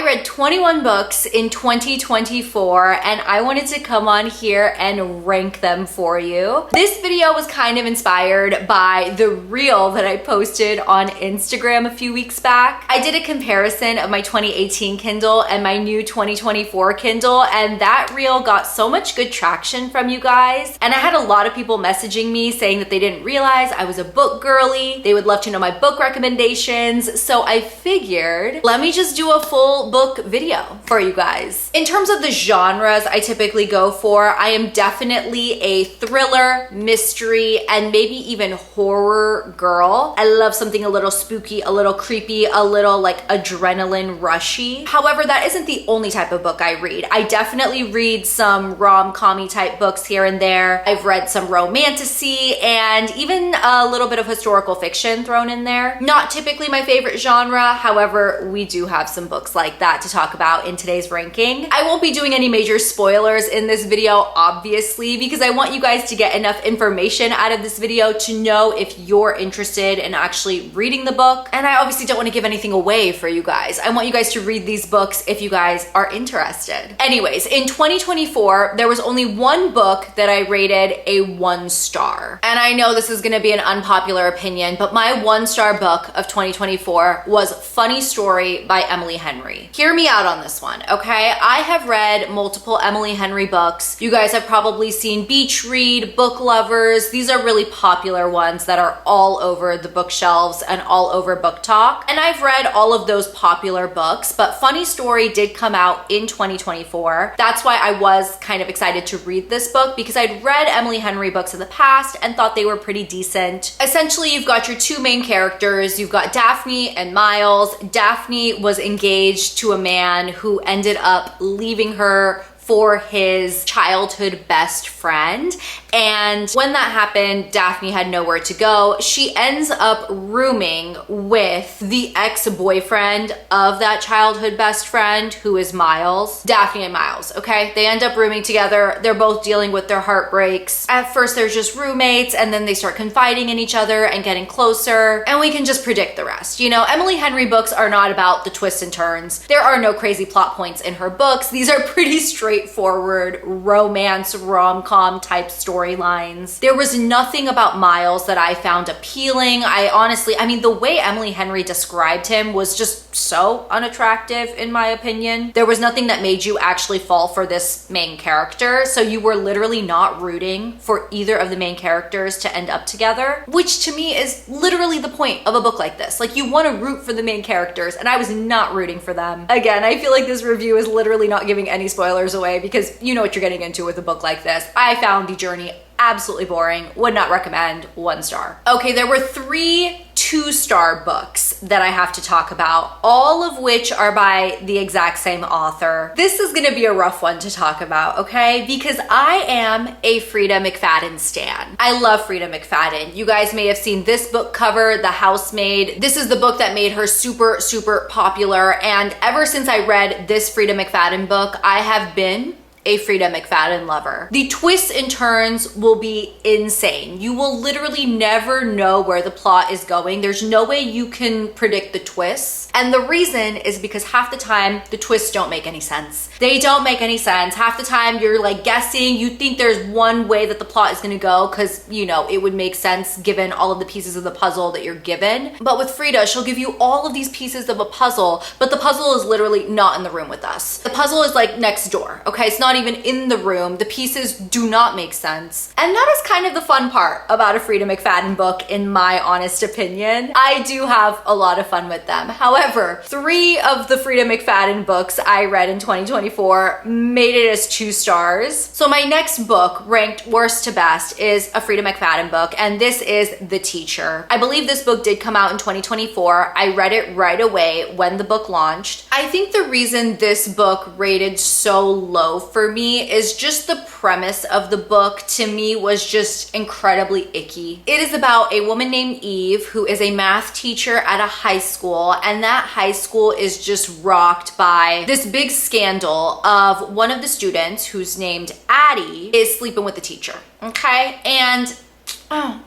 read 21 books in 2024 and I wanted to come on here and rank them for you. This video was kind of inspired by the reel that I posted on Instagram a few weeks back. I did a comparison of my 2018 Kindle and my new 2024 Kindle, and that reel got so much good traction from you guys. And I had a lot of people messaging me saying that they didn't realize I was a book girly. They would love to know my book recommendations. So I figured, let me just do a full book video for you guys. In terms of the genres I typically go for, I am definitely a thriller, mystery, and maybe even horror girl. I love something a little spooky, a little creepy, a little like adrenaline rushy. However, that isn't the only type of book I read. I definitely read some rom-com-y type books here and there. I've read some romantasy and even a little bit of historical fiction thrown in there. Not typically my favorite genre. However, we do have some books like that to talk about in today's ranking. I won't be doing any major spoilers in this video, obviously, because I want you guys to get enough information out of this video to know if you're interested in actually reading the book. And I obviously don't want to give anything away for you guys. I want you guys to read these books if you guys are interested. Anyways, in 2024, there was only one book that I rated a 1 star. And I know this is going to be an unpopular opinion, but my 1-star book of 2024 was Funny Story by Emily Henry. Hear me out on this one, okay? I have read multiple Emily Henry books. You guys have probably seen Beach Read, Book Lovers. These are really popular ones that are all over the bookshelves and all over Book Talk. And I've read all of those popular books, but Funny Story did come out in 2024. That's why I was kind of excited to read this book, because I'd read Emily Henry books in the past and thought they were pretty decent. Essentially, you've got your two main characters. You've got Daphne and Miles. Daphne was engaged to a man who ended up leaving her for his childhood best friend. And when that happened, Daphne had nowhere to go. She ends up rooming with the ex-boyfriend of that childhood best friend, who is Miles. Daphne and Miles, okay? They end up rooming together. They're both dealing with their heartbreaks. At first, they're just roommates, and then they start confiding in each other and getting closer, and we can just predict the rest. You know, Emily Henry books are not about the twists and turns. There are no crazy plot points in her books. These are pretty straightforward romance, rom-com type storylines. There was nothing about Miles that I found appealing. I mean, the way Emily Henry described him was just so unattractive, in my opinion. There was nothing that made you actually fall for this main character. So you were literally not rooting for either of the main characters to end up together, which to me is literally the point of a book like this. Like, you want to root for the main characters, and I was not rooting for them. Again, I feel like this review is literally not giving any spoilers away, because you know what you're getting into with a book like this. I found the journey absolutely boring. Would not recommend. 1 star. Okay, there were 3 2-star books that I have to talk about, all of which are by the exact same author. This is gonna be a rough one to talk about, okay? Because I am a Frida McFadden stan. I love Frida McFadden. You guys may have seen this book cover, The Housemaid. This is the book that made her super, super popular. And ever since I read this Frida McFadden book, I have been a Frida McFadden lover. The twists and turns will be insane. You will literally never know where the plot is going. There's no way you can predict the twists. And the reason is because half the time the twists don't make any sense. They don't make any sense. Half the time you're like guessing. You think there's one way that the plot is gonna go because, you know, it would make sense given all of the pieces of the puzzle that you're given. But with Frida, she'll give you all of these pieces of a puzzle, but the puzzle is literally not in the room with us. The puzzle is like next door, okay? It's not even in the room. The pieces do not make sense. And that is kind of the fun part about a Frida McFadden book, in my honest opinion. I do have a lot of fun with them. However, 3 of the Frida McFadden books I read in 2024 made it as 2 stars. So my next book, ranked worst to best, is a Frida McFadden book, and this is The Teacher. I believe this book did come out in 2024. I read it right away when the book launched. I think the reason this book rated so low for me is just the premise of the book, to me, was just incredibly icky. It is about a woman named Eve who is a math teacher at a high school, and that high school is just rocked by this big scandal of one of the students, who's named Addie, is sleeping with the teacher, okay? And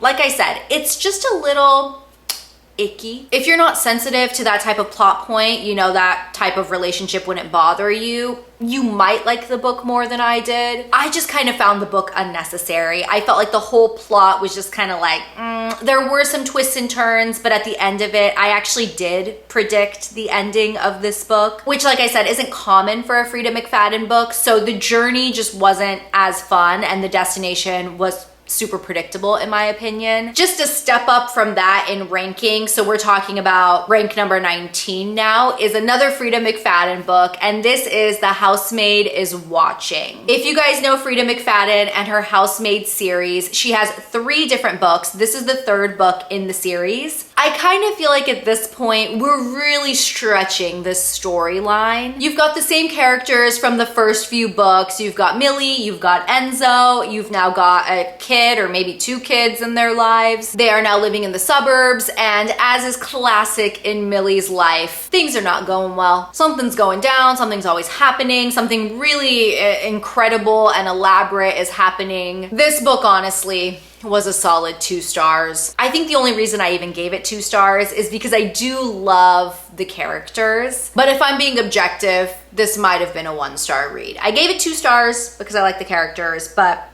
like I said, it's just a little icky. If you're not sensitive to that type of plot point, you know, that type of relationship wouldn't bother you, you might like the book more than I did. I just kind of found the book unnecessary. I felt like the whole plot was just kind of like, there were some twists and turns, but at the end of it, I actually did predict the ending of this book, which, like I said, isn't common for a Frida McFadden book. So the journey just wasn't as fun, and the destination was super predictable in my opinion. Just a step up from that in ranking, so we're talking about rank number 19 now, is another Frida McFadden book, and this is The Housemaid is Watching. If you guys know Frida McFadden and her Housemaid series, she has 3 different books. This is the 3rd book in the series. I kind of feel like at this point, we're really stretching this storyline. You've got the same characters from the first few books. You've got Millie, you've got Enzo, you've now got a kid or maybe 2 kids in their lives. They are now living in the suburbs, and as is classic in Millie's life, things are not going well. Something's going down, something's always happening, something really incredible and elaborate is happening. This book, honestly, was a solid 2 stars. I think the only reason I even gave it 2 stars is because I do love the characters. But if I'm being objective, this might have been a 1-star read. I gave it 2 stars because I like the characters, but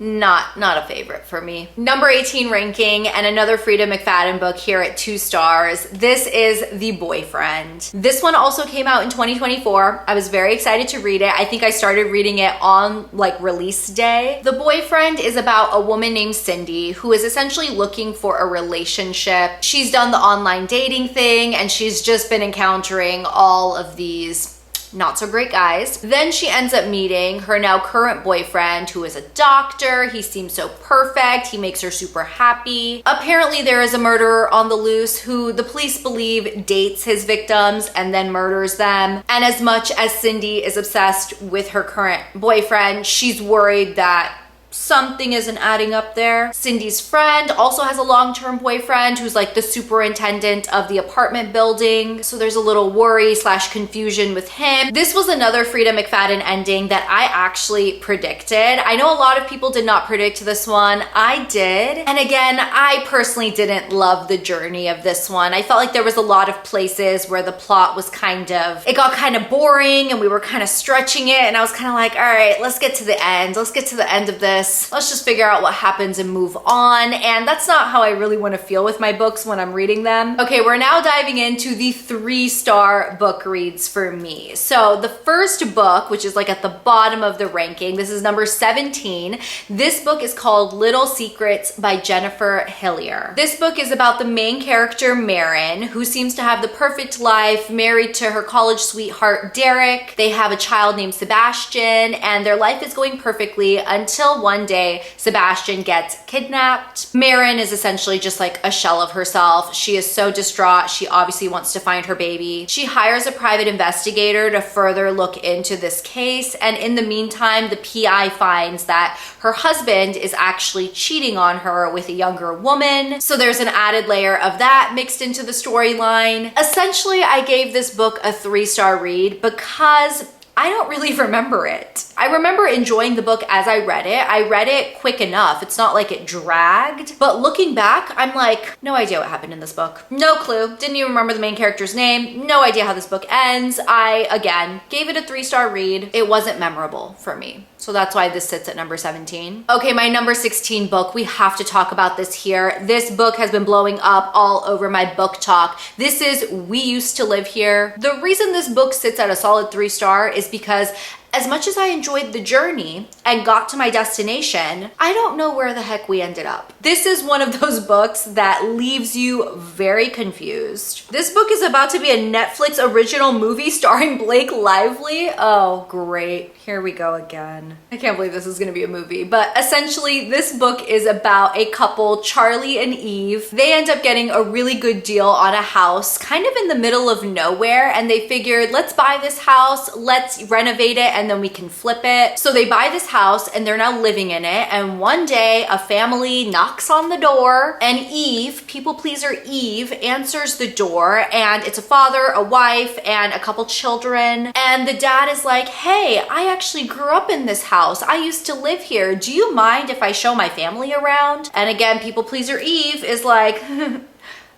not a favorite for me. Number 18 ranking, and another Frida McFadden book here at 2 stars. This is The Boyfriend. This one also came out in 2024. I was very excited to read it. I think I started reading it on like release day. The Boyfriend is about a woman named Cindy who is essentially looking for a relationship. She's done the online dating thing, and she's just been encountering all of these not so great guys. Then she ends up meeting her now current boyfriend, who is a doctor. He seems so perfect. He makes her super happy. Apparently there is a murderer on the loose who the police believe dates his victims and then murders them. And as much as Cindy is obsessed with her current boyfriend, she's worried that something isn't adding up there. Cindy's friend also has a long-term boyfriend who's like the superintendent of the apartment building. So there's a little worry / confusion with him. This was another Frida McFadden ending that I actually predicted. I know a lot of people did not predict this one. I did. And again, I personally didn't love the journey of this one. I felt like there was a lot of places where the plot was it got kind of boring, and we were kind of stretching it, and I was kind of like, all right, let's get to the end. Let's get to the end of this. Let's just figure out what happens and move on. And that's not how I really want to feel with my books when I'm reading them. Okay, we're now diving into the 3-star book reads for me. So the first book, which is like at the bottom of the ranking, this is number 17. This book is called Little Secrets by Jennifer Hillier. This book is about the main character, Marin, who seems to have the perfect life, married to her college sweetheart, Derek. They have a child named Sebastian, and their life is going perfectly until one day Sebastian gets kidnapped. Marin is essentially just like a shell of herself. She is so distraught. She obviously wants to find her baby. She hires a private investigator to further look into this case, and in the meantime, the PI finds that her husband is actually cheating on her with a younger woman. So there's an added layer of that mixed into the storyline. Essentially, I gave this book a 3-star read because I don't really remember it. I remember enjoying the book as I read it. I read it quick enough. It's not like it dragged. But looking back, I'm like, no idea what happened in this book. No clue. Didn't even remember the main character's name. No idea how this book ends. I, again, gave it a 3-star read. It wasn't memorable for me. So that's why this sits at number 17. Okay, my number 16 book, we have to talk about this here. This book has been blowing up all over my book talk. This is We Used to Live Here. The reason this book sits at a solid 3-star is because as much as I enjoyed the journey and got to my destination, I don't know where the heck we ended up. This is one of those books that leaves you very confused. This book is about to be a Netflix original movie starring Blake Lively. Oh, great. Here we go again. I can't believe this is gonna be a movie, but essentially this book is about a couple, Charlie and Eve. They end up getting a really good deal on a house kind of in the middle of nowhere, and they figured, let's buy this house, let's renovate it, and then we can flip it. So they buy this house and they're now living in it, and one day a family knocks on the door, and Eve, people pleaser Eve, answers the door, and it's a father, a wife, and a couple children, and the dad is like, hey, I actually grew up in this house. I used to live here. Do you mind if I show my family around? And again, people pleaser Eve is like,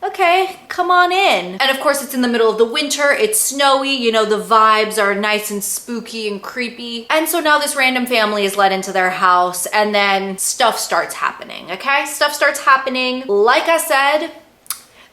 okay, come on in. And of course it's in the middle of the winter, it's snowy, you know, the vibes are nice and spooky and creepy. And so now this random family is let into their house and then stuff starts happening, okay? Stuff starts happening. Like I said,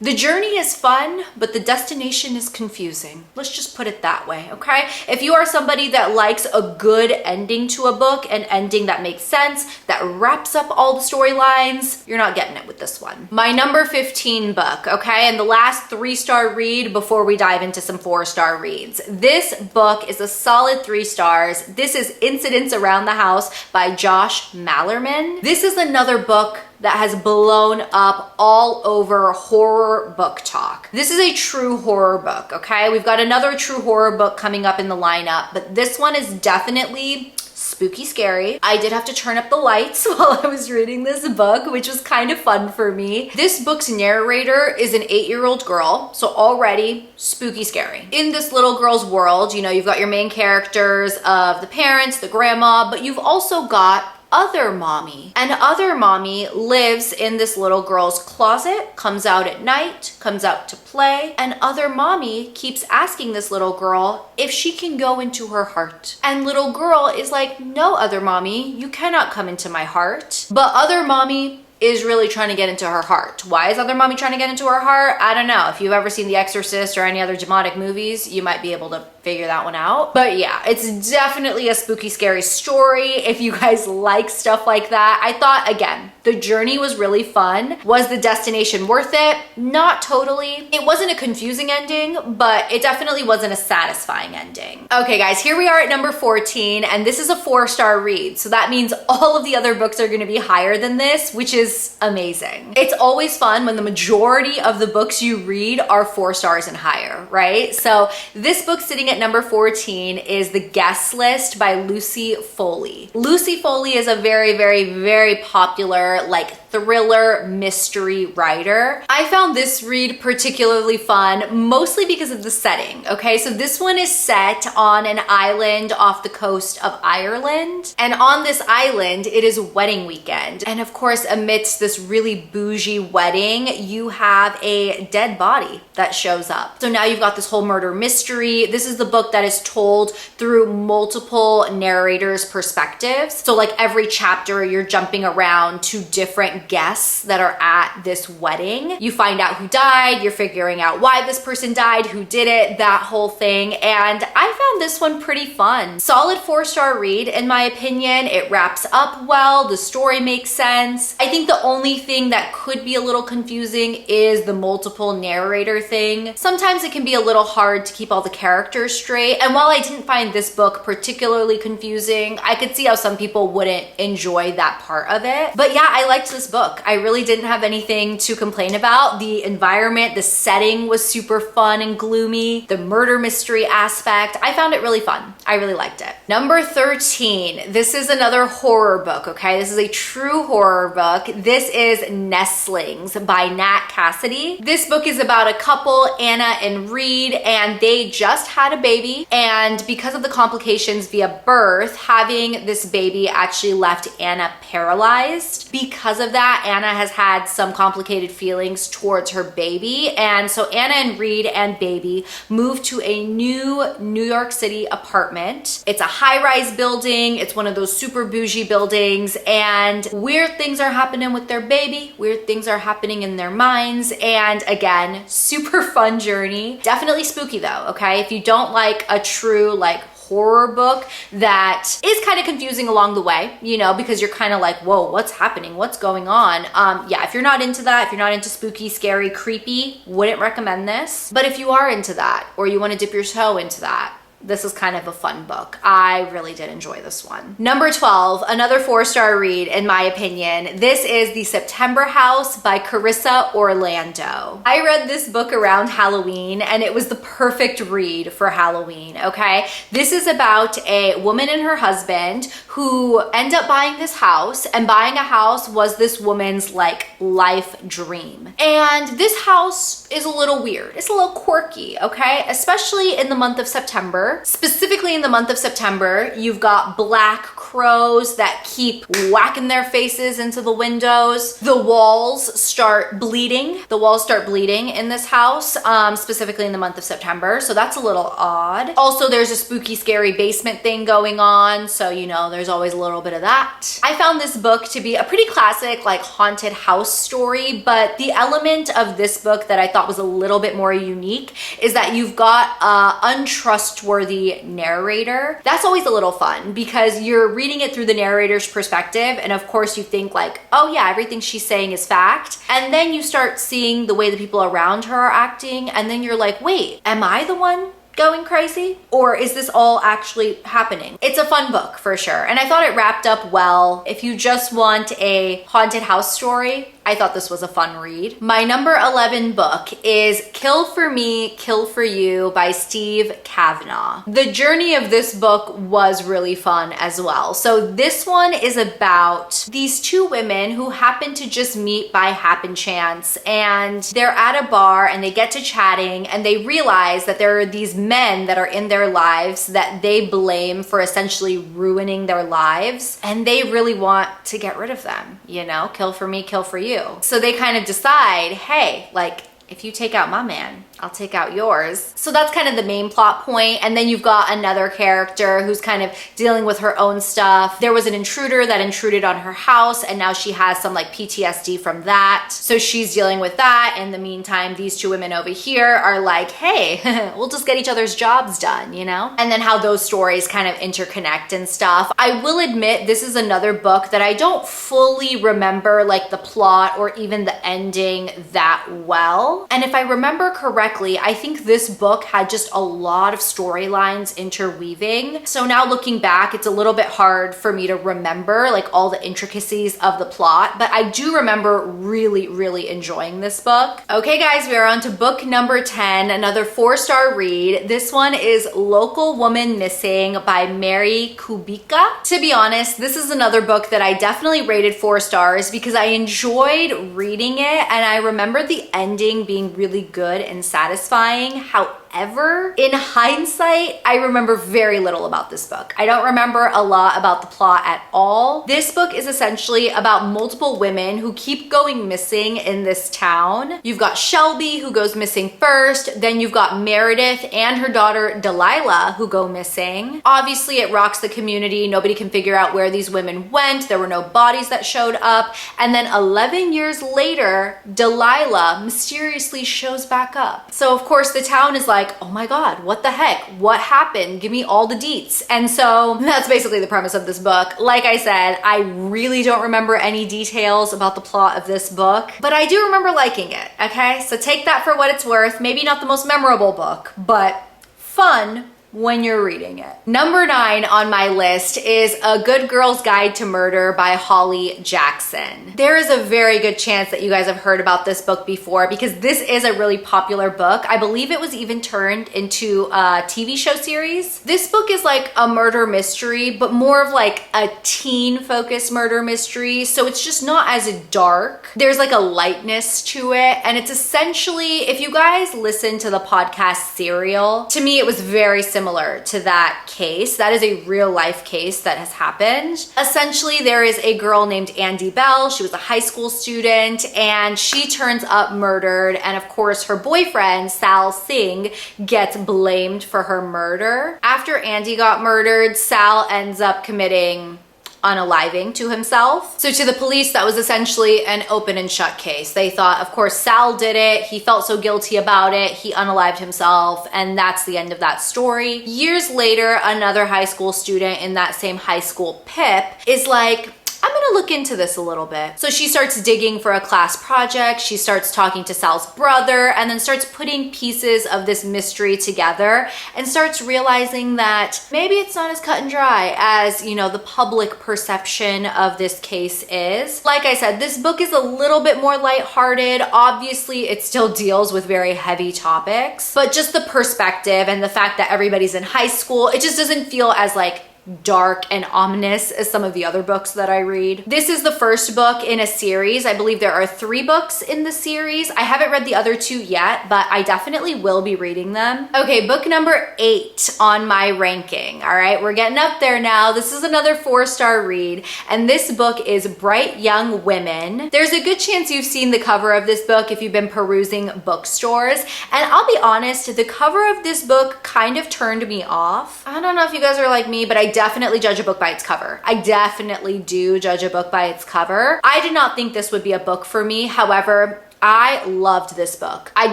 the journey is fun, but the destination is confusing. Let's just put it that way, okay? If you are somebody that likes a good ending to a book, an ending that makes sense, that wraps up all the storylines, you're not getting it with this one. My number 15 book, okay? And the last 3-star read before we dive into some 4-star reads. This book is a solid 3 stars. This is Incidents Around the House by Josh Malerman. This is another book that has blown up all over horror book talk. This is a true horror book, okay? We've got another true horror book coming up in the lineup, but this one is definitely spooky scary. I did have to turn up the lights while I was reading this book, which was kind of fun for me. This book's narrator is an 8-year-old girl, so already spooky scary. In this little girl's world, you know, you've got your main characters of the parents, the grandma, but you've also got Other Mommy. And Other Mommy lives in this little girl's closet, comes out at night, comes out to play, and Other Mommy keeps asking this little girl if she can go into her heart. And little girl is like, no, Other Mommy, you cannot come into my heart. But Other Mommy is really trying to get into her heart. Why is Other Mommy trying to get into her heart? I don't know. If you've ever seen The Exorcist or any other demonic movies, you might be able to figure that one out. But yeah, it's definitely a spooky, scary story. If you guys like stuff like that, I thought, again, the journey was really fun. Was the destination worth it? Not totally. It wasn't a confusing ending, but it definitely wasn't a satisfying ending. Okay guys, here we are at number 14, and this is a 4-star read. So that means all of the other books are gonna be higher than this, which is amazing. It's always fun when the majority of the books you read are 4 stars and higher, right? So this book sitting at number 14 is The Guest List by Lucy Foley. Lucy Foley is a very, very, very popular like thriller mystery writer. I found this read particularly fun, mostly because of the setting, okay? So this one is set on an island off the coast of Ireland. And on this island, it is wedding weekend. And of course, amidst this really bougie wedding, you have a dead body that shows up. So now you've got this whole murder mystery. This is the book that is told through multiple narrators' perspectives. So like every chapter, you're jumping around to different guests that are at this wedding. You find out who died, you're figuring out why this person died, who did it, that whole thing. And I found this one pretty fun. Solid 4-star read, in my opinion. It wraps up well, the story makes sense. I think the only thing that could be a little confusing is the multiple narrator thing. Sometimes it can be a little hard to keep all the characters straight. And while I didn't find this book particularly confusing, I could see how some people wouldn't enjoy that part of it. But yeah, I liked this book. I really didn't have anything to complain about. The environment, the setting was super fun and gloomy. The murder mystery aspect, I found it really fun. I really liked it. Number 13, this is another horror book, okay? This is a true horror book. This is Nestlings by Nat Cassidy. This book is about a couple, Anna and Reed, and they just had a baby. And because of the complications via birth, having this baby actually left Anna paralyzed. Because of that, Anna has had some complicated feelings towards her baby. And so Anna and Reed and baby moved to a new New York City apartment. It's a high-rise building. It's one of those super bougie buildings, and weird things are happening with their baby. Weird things are happening in their minds. And again, super fun journey. Definitely spooky though, okay? If you don't like a true like horror book that is kind of confusing along the way, you know, because you're kind of like, whoa, what's happening? What's going on? Yeah, if you're not into that, if you're not into spooky, scary, creepy, wouldn't recommend this. But if you are into that, or you want to dip your toe into that, this is kind of a fun book. I really did enjoy this one. Number 12, another 4-star read in my opinion. This is The September House by Carissa Orlando. I read this book around Halloween and it was the perfect read for Halloween, okay? This is about a woman and her husband who end up buying this house, and buying a house was this woman's like life dream. And this house is a little weird. It's a little quirky, okay? Especially in the month of September. September. Specifically in the month of September, you've got black crows that keep whacking their faces into the windows. The walls start bleeding. The walls start bleeding in this house, specifically in the month of September. So that's a little odd. Also, there's a spooky, scary basement thing going on. So, you know, there's always a little bit of that. I found this book to be a pretty classic, like haunted house story, but the element of this book that I thought was a little bit more unique is that you've got an untrustworthy narrator. That's always a little fun because you're reading it through the narrator's perspective, and of course you think like, oh yeah, everything she's saying is fact, and then you start seeing the way the people around her are acting, and then you're like, wait, am I the one going crazy? Or is this all actually happening? It's a fun book for sure. And I thought it wrapped up well. If you just want a haunted house story, I thought this was a fun read. My number 11 book is Kill for Me, Kill for You by Steve Kavanaugh. The journey of this book was really fun as well. So this one is about these two women who happen to just meet by happen chance, and they're at a bar and they get to chatting and they realize that there are these men that are in their lives that they blame for essentially ruining their lives, and they really want to get rid of them, you know, kill for me, kill for you. So they kind of decide, hey, like, if you take out my man, I'll take out yours. So that's kind of the main plot point. And then you've got another character who's kind of dealing with her own stuff. There was an intruder that intruded on her house, and now she has some like PTSD from that. So she's dealing with that. In the meantime, these two women over here are like, hey, we'll just get each other's jobs done, you know? And then how those stories kind of interconnect and stuff. I will admit, this is another book that I don't fully remember like the plot or even the ending that well. And if I remember correctly, I think this book had just a lot of storylines interweaving. So now looking back, it's a little bit hard for me to remember like all the intricacies of the plot, but I do remember really, really enjoying this book. Okay guys, we are on to book number 10, another 4-star read. This one is Local Woman Missing by Mary Kubica. To be honest, this is another book that I definitely rated 4 stars because I enjoyed reading it, and I remember the ending being really good and satisfying. However, in hindsight, I remember very little about this book. I don't remember a lot about the plot at all. This book is essentially about multiple women who keep going missing in this town. You've got Shelby, who goes missing first, then you've got Meredith and her daughter Delilah, who go missing. Obviously, it rocks the community. Nobody can figure out where these women went. There were no bodies that showed up. And then 11 years later, Delilah mysteriously shows back up. So of course the town is like, oh my God, what the heck? What happened? Give me all the deets. And so that's basically the premise of this book. Like I said, I really don't remember any details about the plot of this book, but I do remember liking it, okay? So take that for what it's worth. Maybe not the most memorable book, but fun when you're reading it. Number 9 on my list is A Good Girl's Guide to Murder by Holly Jackson. There is a very good chance that you guys have heard about this book before because this is a really popular book. I believe it was even turned into a TV show series. This book is like a murder mystery, but more of like a teen-focused murder mystery. So it's just not as dark. There's like a lightness to it. And it's essentially, if you guys listen to the podcast Serial, to me it was very similar to that case. That is a real life case that has happened. Essentially, there is a girl named Andy Bell. She was a high school student and she turns up murdered. And of course, her boyfriend, Sal Singh, gets blamed for her murder. After Andy got murdered, Sal ends up committing unaliving to himself. So to the police, that was essentially an open and shut case. They thought, of course, Sal did it. He felt so guilty about it. He unalived himself, and that's the end of that story. Years later, another high school student in that same high school, Pip, is like, I'm gonna look into this a little bit. So she starts digging for a class project. She starts talking to Sal's brother and then starts putting pieces of this mystery together and starts realizing that maybe it's not as cut and dry as, you know, the public perception of this case is. Like I said, this book is a little bit more lighthearted. Obviously, it still deals with very heavy topics, but just the perspective and the fact that everybody's in high school, it just doesn't feel as like dark and ominous as some of the other books that I read. This is the first book in a series. I believe there are 3 books in the series. I haven't read the other 2 yet, but I definitely will be reading them. Okay, book number 8 on my ranking. All right, we're getting up there now. This is another 4-star read, and this book is Bright Young Women. There's a good chance you've seen the cover of this book if you've been perusing bookstores, and I'll be honest, the cover of this book kind of turned me off. I don't know if you guys are like me, but I definitely judge a book by its cover. I definitely do judge a book by its cover. I did not think this would be a book for me. However, I loved this book. I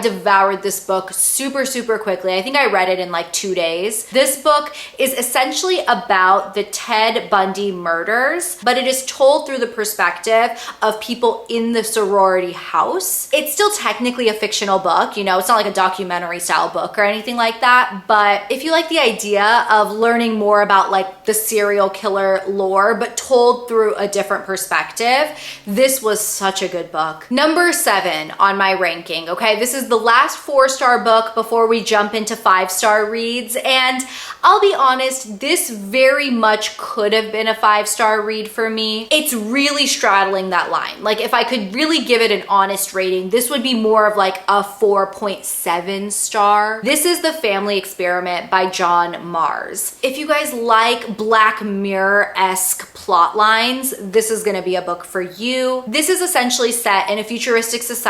devoured this book super, super quickly. I think I read it in like 2 days. This book is essentially about the Ted Bundy murders, but it is told through the perspective of people in the sorority house. It's still technically a fictional book, you know, it's not like a documentary style book or anything like that, but if you like the idea of learning more about like the serial killer lore, but told through a different perspective, this was such a good book. Number 7 on my ranking. Okay, this is the last 4-star book before we jump into 5-star reads, and I'll be honest, this very much could have been a 5-star read for me. It's really straddling that line. Like if I could really give it an honest rating, this would be more of like a 4.7 star. This is The Family Experiment by John Mars. If you guys like Black Mirror-esque plot lines, this is gonna be a book for you. This is essentially set in a futuristic society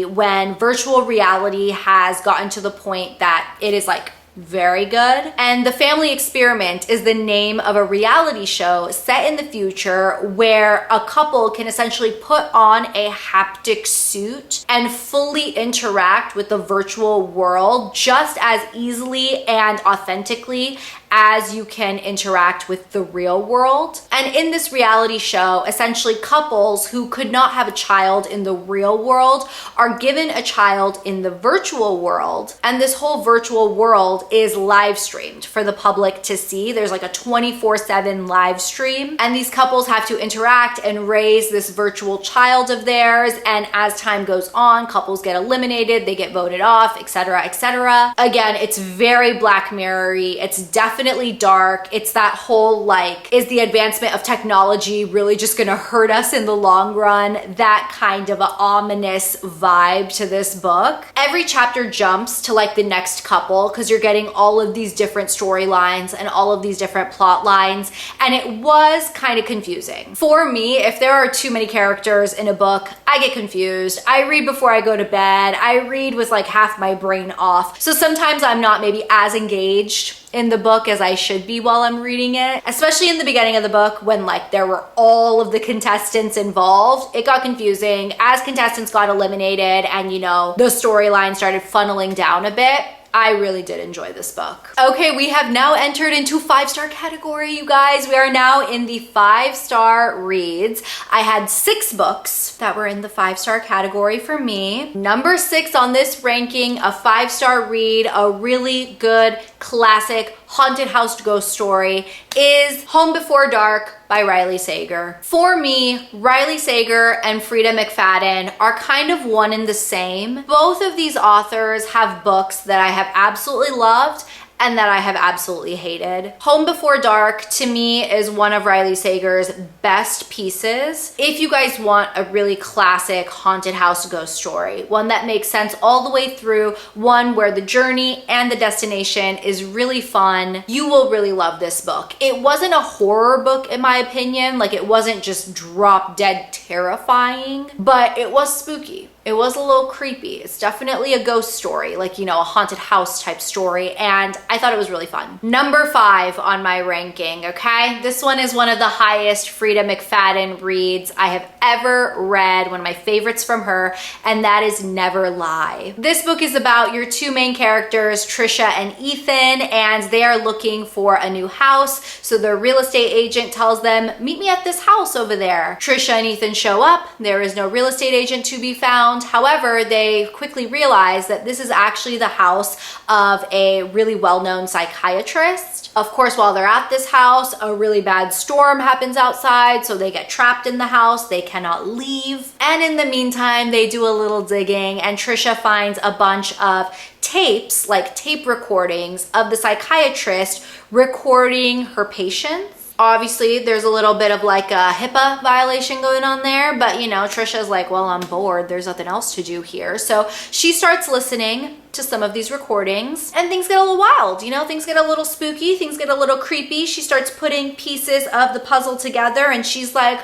when virtual reality has gotten to the point that it is like very good. And The Family Experiment is the name of a reality show set in the future where a couple can essentially put on a haptic suit and fully interact with the virtual world just as easily and authentically as you can interact with the real world. And in this reality show, essentially couples who could not have a child in the real world are given a child in the virtual world. And this whole virtual world is live streamed for the public to see. There's like a 24/7 live stream, and these couples have to interact and raise this virtual child of theirs. And as time goes on, couples get eliminated, they get voted off, etc., etc. Again, it's very Black Mirror-y. It's definitely dark. It's that whole like, is the advancement of technology really just gonna hurt us in the long run? That kind of an ominous vibe to this book. Every chapter jumps to like the next couple because you're getting all of these different storylines and all of these different plot lines, and it was kind of confusing. For me, if there are too many characters in a book, I get confused. I read before I go to bed. I read with like half my brain off. So sometimes I'm not maybe as engaged in the book as I should be while I'm reading it, especially in the beginning of the book when like there were all of the contestants involved. It got confusing as contestants got eliminated and you know, the storyline started funneling down a bit. I really did enjoy this book. Okay, we have now entered into 5-star category, you guys. We are now in the 5-star reads. I had 6 books that were in the 5-star category for me. Number 6 on this ranking, a 5-star read, a really good classic haunted house ghost story, is Home Before Dark by Riley Sager. For me, Riley Sager and Frida McFadden are kind of one and the same. Both of these authors have books that I have absolutely loved and that I have absolutely hated. Home Before Dark, to me, is one of Riley Sager's best pieces. If you guys want a really classic haunted house ghost story, one that makes sense all the way through, one where the journey and the destination is really fun, you will really love this book. It wasn't a horror book, in my opinion. Like, it wasn't just drop dead terrifying, but it was spooky. It was a little creepy. It's definitely a ghost story, like, you know, a haunted house type story, and I thought it was really fun. Number 5 on my ranking, okay? This one is one of the highest Frida McFadden reads I have ever read, one of my favorites from her, and that is Never Lie. This book is about your 2 main characters, Trisha and Ethan, and they are looking for a new house, so their real estate agent tells them, meet me at this house over there. Trisha and Ethan show up. There is no real estate agent to be found. around. However, they quickly realize that this is actually the house of a really well-known psychiatrist. Of course, while they're at this house, a really bad storm happens outside, so they get trapped in the house. They cannot leave. And in the meantime, they do a little digging, and Trisha finds a bunch of tapes, like tape recordings of the psychiatrist recording her patients. Obviously, there's a little bit of like a HIPAA violation going on there, but you know, Trisha's like, well, I'm bored. There's nothing else to do here. So she starts listening to some of these recordings, and things get a little wild, you know, things get a little spooky, things get a little creepy. She starts putting pieces of the puzzle together, and she's like,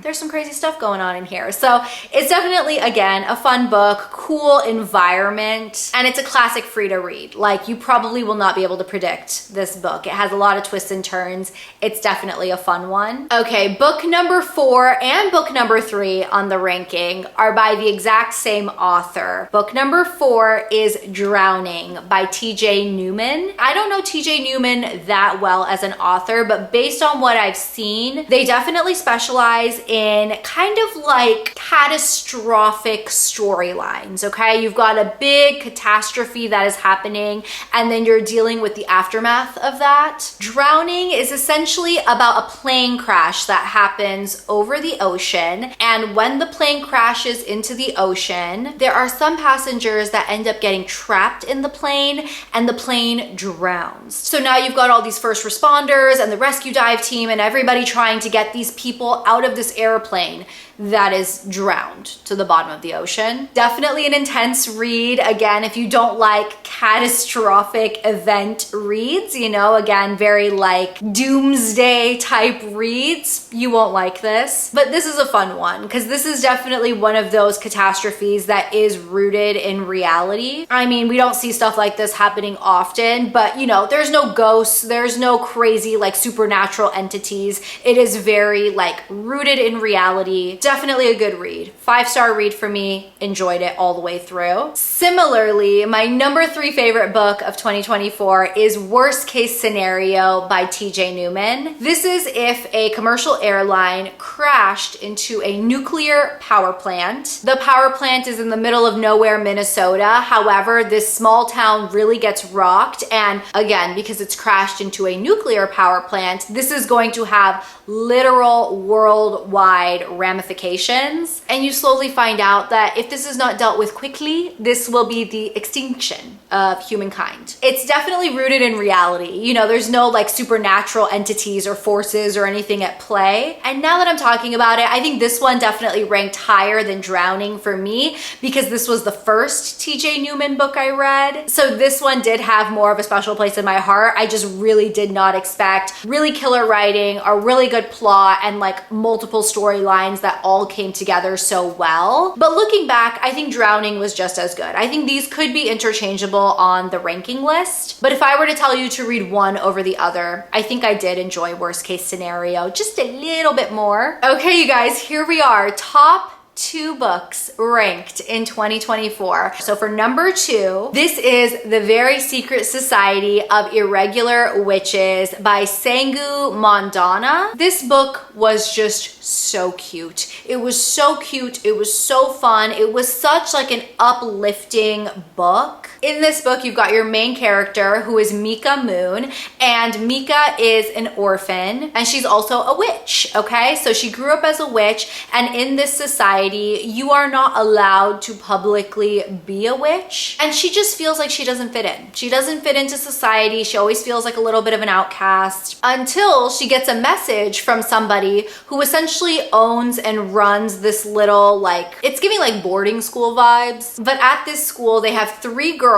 there's some crazy stuff going on in here. So it's definitely, again, a fun book, cool environment, and it's a classic free to read. Like, you probably will not be able to predict this book. It has a lot of twists and turns. It's definitely a fun one. Okay, book number 4 and book number 3 on the ranking are by the exact same author. Book number 4 is Drowning by TJ Newman. I don't know TJ Newman that well as an author, but based on what I've seen, they definitely specialize in kind of like catastrophic storylines, okay? You've got a big catastrophe that is happening, and then you're dealing with the aftermath of that. Drowning is essentially about a plane crash that happens over the ocean, and when the plane crashes into the ocean, there are some passengers that end up getting trapped in the plane, and the plane drowns. So now you've got all these first responders and the rescue dive team and everybody trying to get these people out of this airplane that is drowned to the bottom of the ocean. Definitely an intense read. Again, if you don't like catastrophic event reads, you know, again, very like doomsday type reads, you won't like this. But this is a fun one because this is definitely one of those catastrophes that is rooted in reality. I mean, we don't see stuff like this happening often, but you know, there's no ghosts, there's no crazy like supernatural entities. It is very like rooted in reality. Definitely a good read. 5-star read for me. Enjoyed it all the way through. Similarly, my number 3 favorite book of 2024 is Worst Case Scenario by TJ Newman. This is if a commercial airline crashed into a nuclear power plant. The power plant is in the middle of nowhere, Minnesota. However, this small town really gets rocked, and again, because it's crashed into a nuclear power plant, this is going to have literal worldwide ramifications. And you slowly find out that if this is not dealt with quickly, this will be the extinction of humankind. It's definitely rooted in reality. You know, there's no like supernatural entities or forces or anything at play. And now that I'm talking about it, I think this one definitely ranked higher than Drowning for me because this was the first TJ Newman book I read. So this one did have more of a special place in my heart. I just really did not expect really killer writing, a really good plot, and like multiple storylines that all came together so well. But looking back, I think Drowning was just as good. I think these could be interchangeable on the ranking list. But if I were to tell you to read one over the other, I think I did enjoy Worst Case Scenario just a little bit more. Okay, you guys, here we are. Top 2 books ranked in 2024. So for number 2, this is The Very Secret Society of Irregular Witches by Sangu Mandana. This book was just so cute. It was so cute. It was so fun. It was such like an uplifting book. In this book, you've got your main character who is Mika Moon, and Mika is an orphan and she's also a witch, okay? So she grew up as a witch, and in this society, you are not allowed to publicly be a witch, and she just feels like she doesn't fit in. She doesn't fit into society. She always feels like a little bit of an outcast until she gets a message from somebody who essentially owns and runs this little, like, it's giving like boarding school vibes, but at this school they have 3 girls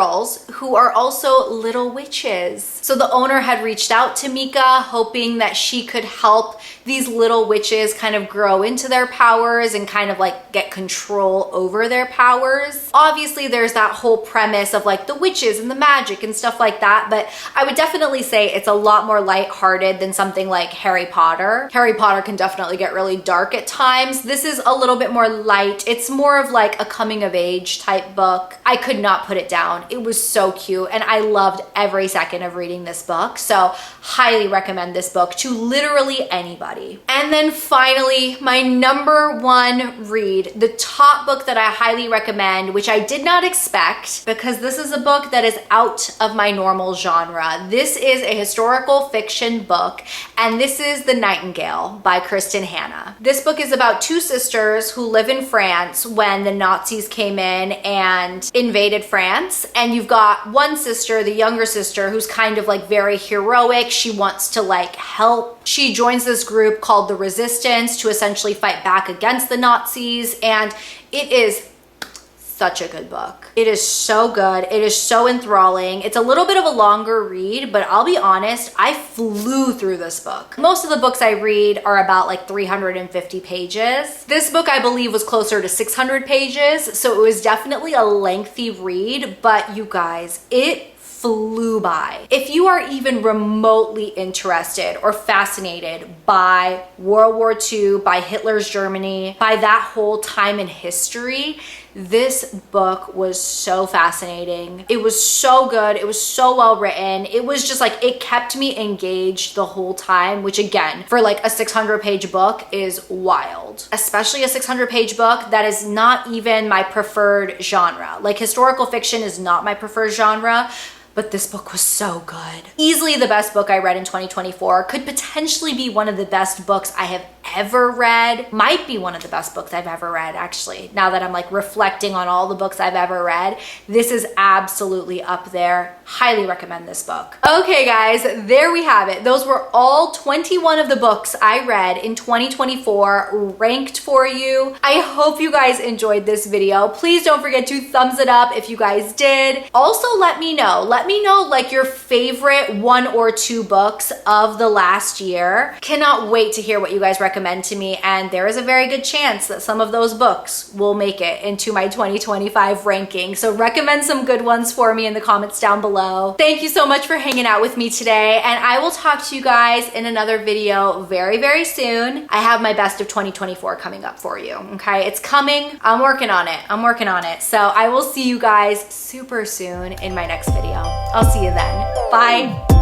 who are also little witches. So the owner had reached out to Mika hoping that she could help these little witches kind of grow into their powers and kind of like get control over their powers. Obviously there's that whole premise of like the witches and the magic and stuff like that, but I would definitely say it's a lot more lighthearted than something like Harry Potter. Harry Potter can definitely get really dark at times. This is a little bit more light. It's more of like a coming of age type book. I could not put it down. It was so cute and I loved every second of reading this book. So highly recommend this book to literally anybody. And then finally, my number 1 read read, the top book that I highly recommend, which I did not expect because this is a book that is out of my normal genre. This is a historical fiction book, and this is The Nightingale by Kristen Hanna. This book is about two sisters who live in France when the Nazis came in and invaded France. And you've got one sister, the younger sister, who's kind of like very heroic. She wants to like help. She joins this group called the Resistance to essentially fight back against the Nazis. And it is such a good book. It is so good. It is so enthralling. It's a little bit of a longer read, but I'll be honest, I flew through this book. Most of the books I read are about like 350 pages. This book, I believe, was closer to 600 pages, so it was definitely a lengthy read, but you guys, it flew by. If you are even remotely interested or fascinated by World War II, by Hitler's Germany, by that whole time in history, this book was so fascinating. It was so good. It was so well written. It was just like, it kept me engaged the whole time, which again, for like a 600-page book is wild. Especially a 600-page book that is not even my preferred genre. Like historical fiction is not my preferred genre, but this book was so good. Easily the best book I read in 2024. Could potentially be one of the best books I have ever read. Might be one of the best books I've ever read, actually. Now that I'm like reflecting on all the books I've ever read, this is absolutely up there. Highly recommend this book. Okay guys, there we have it. Those were all 21 of the books I read in 2024 ranked for you. I hope you guys enjoyed this video. Please don't forget to thumbs it up if you guys did. Also let me know like your favorite 1 or 2 books of the last year. Cannot wait to hear what you guys recommend to me, and there is a very good chance that some of those books will make it into my 2025 ranking. So recommend some good ones for me in the comments down below. Thank you so much for hanging out with me today, and I will talk to you guys in another video very, very soon. I have my best of 2024 coming up for you, okay? It's coming. I'm working on it. So I will see you guys super soon in my next video. I'll see you then. Bye.